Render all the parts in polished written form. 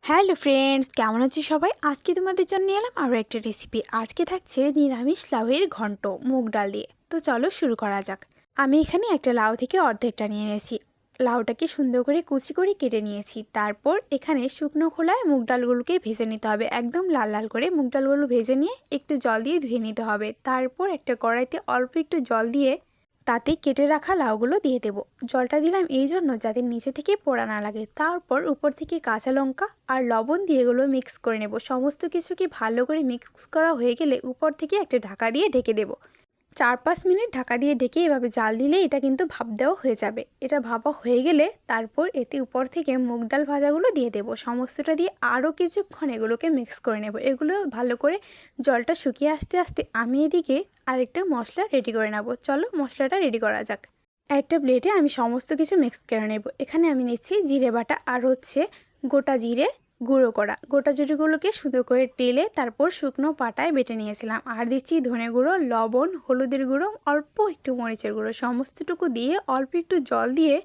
Hello friends, কেমন আছো সবাই? আজকে তোমাদের জন্য নিয়ে এলাম আরও একটা রেসিপি। আজকে থাকছে নিরামিষ লাউয়ের ঘন্ট মুগ ডাল দিয়ে। তো চলো শুরু করা যাক। আমি এখানে একটা লাউ থেকে অর্ধেকটা নিয়ে নিয়েছি। লাউটাকে সুন্দর করে কুচি করে কেটে নিয়েছি। তারপর এখানে শুকনো খোলায় মুগ ডালগুলোকে ভেজে নিতে হবে, একদম লাল লাল করে মুগ ডালগুলো ভেজে নিয়ে একটু জল দিয়ে ধুয়ে নিতে হবে। তারপর একটা কড়াইতে অল্প একটু জল দিয়ে তাতে কেটে রাখা লাউগুলো দিয়ে দেব। জলটা দিলাম এই জন্য যাতে নিচে থেকে পোড়া না লাগে। তারপর উপর থেকে কাঁচা লঙ্কা আর লবণ দিয়ে এগুলো মিক্স করে নেব। সমস্ত কিছুকে ভালো করে মিক্স করা হয়ে গেলে উপর থেকে একটা ঢাকা দিয়ে ঢেকে দেব। 4-5 মিনিট ঢাকা দিয়ে ঢেকে এভাবে জাল দিলে এটা কিন্তু ভাপ দেওয়া হয়ে যাবে। এটা ভাপা হয়ে গেলে তারপর এতে উপর থেকে মুগ ডাল ভাজাগুলো দিয়ে দেব। সমস্তটা দিয়ে আরও কিছুক্ষণ এগুলোকে মিক্স করে নেব। এগুলো ভালো করে জলটা শুকিয়ে আসতে আসতে আমি এদিকে আরেকটা মশলা রেডি করে নেব। চলো মশলাটা রেডি করা যাক। একটা প্লেটে আমি সমস্ত কিছু মিক্স করে নেব। এখানে আমি নিচ্ছি জিরে বাটা আর হচ্ছে গোটা জিরে গুঁড়ো করা। গোটা জিরেগুলোকে সুন্দর করে টেলে তারপর শুকনো পাটায় বেটে নিয়েছিলাম। আর দিচ্ছি ধনে গুঁড়ো, লবণ, হলুদের গুঁড়ো, অল্প একটু মরিচের গুঁড়ো। সমস্তটুকু দিয়ে অল্প একটু জল দিয়ে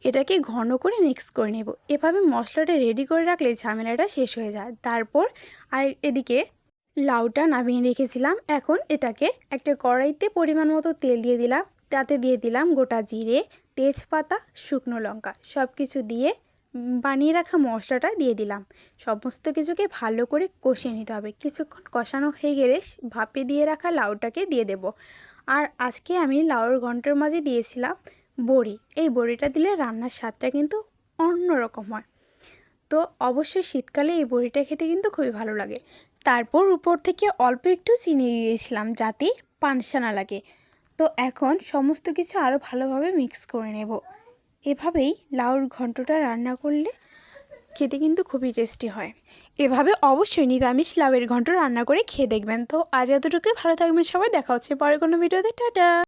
এটাকে ঘন করে মিক্স করে নেব। এভাবে মশলাটা রেডি করে রাখলে ঝামেলাটা শেষ হয়ে যায়। তারপর আর এদিকে লাউটা নামিয়ে রেখেছিলাম। এখন এটাকে একটা কড়াইতে পরিমাণ মতো তেল দিয়ে দিলাম। তাতে দিয়ে দিলাম গোটা জিরে, তেজপাতা, শুকনো লঙ্কা, সব কিছু দিয়ে বানিয়ে রাখা মশলাটা দিয়ে দিলাম। সমস্ত কিছুকে ভালো করে কষিয়ে নিতে হবে। কিছুক্ষণ কষানো হয়ে গেলে ভাপে দিয়ে রাখা লাউটাকে দিয়ে দেব। আর আজকে আমি লাউর ঘন্টের মাঝে দিয়েছিলাম বড়ি। এই বড়িটা দিলে রান্নার স্বাদটা কিন্তু অন্যরকম হয়। তো অবশ্যই শীতকালে এই বড়িটা খেতে কিন্তু খুবই ভালো লাগে। তারপর উপর থেকে অল্প একটু চিনি দিয়েছিলাম যাতে পানসা না লাগে। তো এখন সমস্ত কিছু আরও ভালোভাবে মিক্স করে নেব। এভাবেই লাউর ঘন্টটা রান্না করলে খেতে কিন্তু খুবই টেস্টি হয়। এভাবে অবশ্যই নিরামিষ লাউয়ের ঘন্ট রান্না করে খেয়ে দেখবেন। তো আজ এতটুকুই, ভালো থাকবেন সবাই, দেখা হচ্ছে পরে কোনো ভিডিওতে। টাটা।